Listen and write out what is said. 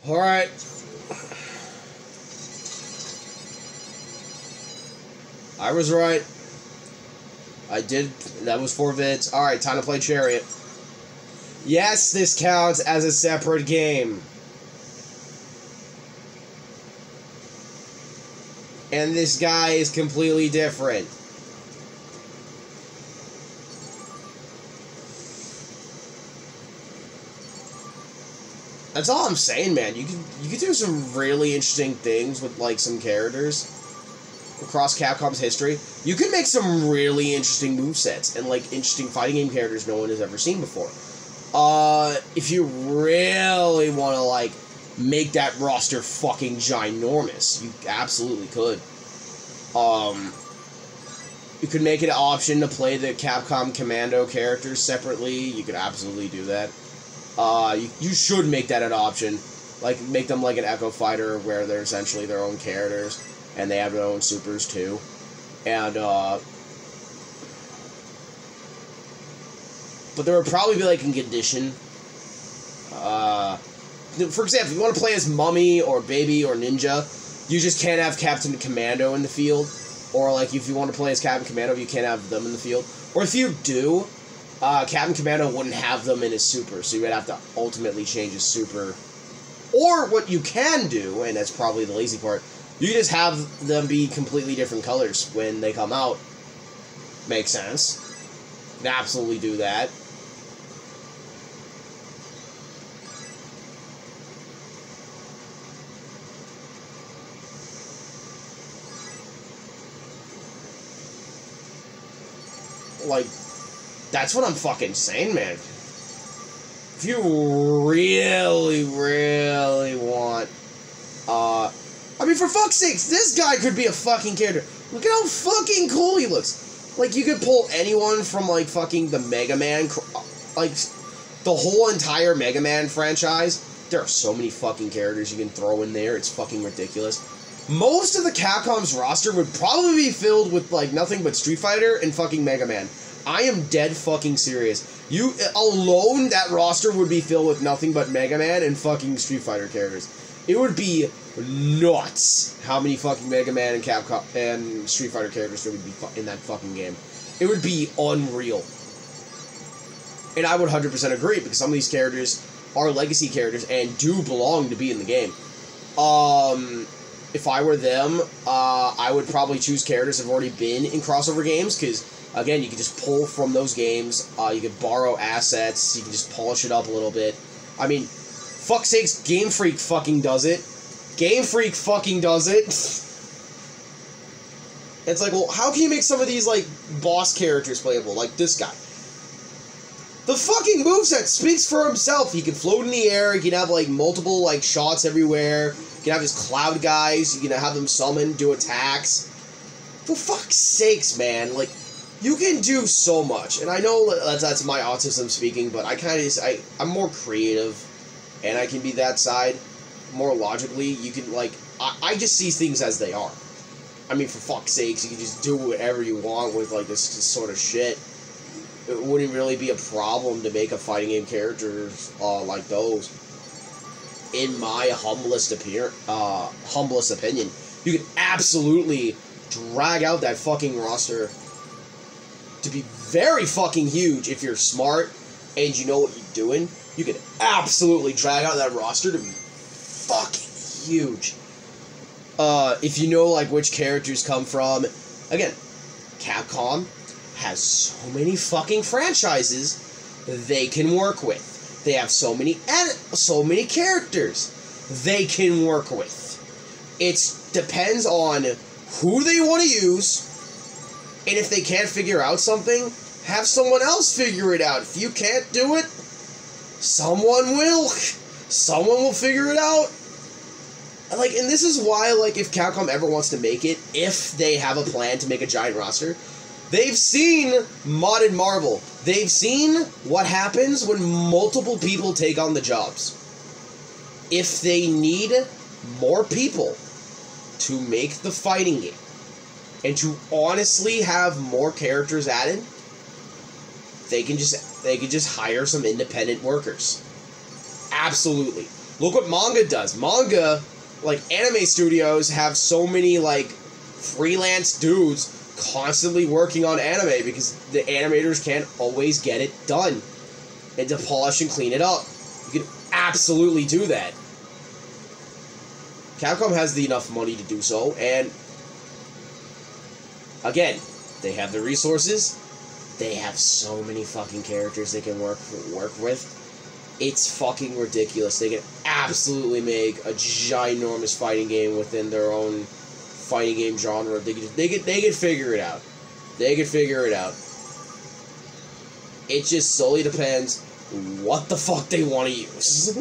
Alright. I was right. I did. That was 4 vids. Alright, time to play Chariot. Yes, this counts as a separate game. And this guy is completely different. That's all I'm saying, man. You could do some really interesting things with like some characters across Capcom's history. You could make some really interesting movesets and like interesting fighting game characters no one has ever seen before. If you really want to like make that roster fucking ginormous, you absolutely could. You could make it an option to play the Capcom Commando characters separately. You could absolutely do that. You should make that an option. Like, make them like an Echo Fighter, where they're essentially their own characters, and they have their own supers, too. And, but there would probably be, like, a condition. For example, if you want to play as Mummy, or Baby, or Ninja, you just can't have Captain Commando in the field. Or, like, if you want to play as Captain Commando, you can't have them in the field. Or if you do, Captain Commando wouldn't have them in his super, so you would have to ultimately change his super. Or what you can do, and that's probably the lazy part, you just have them be completely different colors when they come out. Makes sense. You can absolutely do that. Like, that's what I'm fucking saying, man. If you really, really want, I mean, for fuck's sakes, this guy could be a fucking character. Look at how fucking cool he looks. Like, you could pull anyone from, like, fucking the Mega Man, like, the whole entire Mega Man franchise. There are so many fucking characters you can throw in there, it's fucking ridiculous. Most of the Capcom's roster would probably be filled with, like, nothing but Street Fighter and fucking Mega Man. I am dead fucking serious. You, alone, that roster would be filled with nothing but Mega Man and fucking Street Fighter characters. It would be nuts how many fucking Mega Man and Capcom and Street Fighter characters there would be in that fucking game. It would be unreal. And I would 100% agree, because some of these characters are legacy characters and do belong to be in the game. If I were them, I would probably choose characters that have already been in crossover games, because, again, you can just pull from those games, you can borrow assets, you can just polish it up a little bit. I mean, fuck's sakes, Game Freak fucking does it. Game Freak fucking does it. It's like, well, how can you make some of these, like, boss characters playable? Like this guy. The fucking moveset speaks for himself. He can float in the air, he can have, like, multiple, like, shots everywhere. You can have his cloud guys, you can have them summon, do attacks. For fuck's sakes, man, like, you can do so much. And I know that's my autism speaking, but I kind of I'm more creative, and I can be that side more logically. You can, like, I just see things as they are. I mean, for fuck's sakes, you can just do whatever you want with, like, this sort of shit. It wouldn't really be a problem to make a fighting game character like those. In my humblest opinion, you can absolutely drag out that fucking roster to be very fucking huge if you're smart and you know what you're doing. You can absolutely drag out that roster to be fucking huge. If you know, like, which characters come from. Again, Capcom has so many fucking franchises they can work with. They have so many characters they can work with. It depends on who they want to use, and if they can't figure out something, have someone else figure it out. If you can't do it, someone will. Someone will figure it out. Like, and this is why, like, if Capcom ever wants to make it, if they have a plan to make a giant roster, they've seen Modded Marvel. They've seen what happens when multiple people take on the jobs. If they need more people to make the fighting game, and to honestly have more characters added, they can just hire some independent workers. Absolutely. Look what manga does. Manga, like, anime studios have so many, like, freelance dudes constantly working on anime because the animators can't always get it done and to polish and clean it up. You can absolutely do that. Capcom has enough money to do so, and again, they have the resources. They have so many fucking characters they can work with. It's fucking ridiculous. They can absolutely make a ginormous fighting game within their own fighting game genre. They could figure it out. They could figure it out. It just solely depends what the fuck they want to use.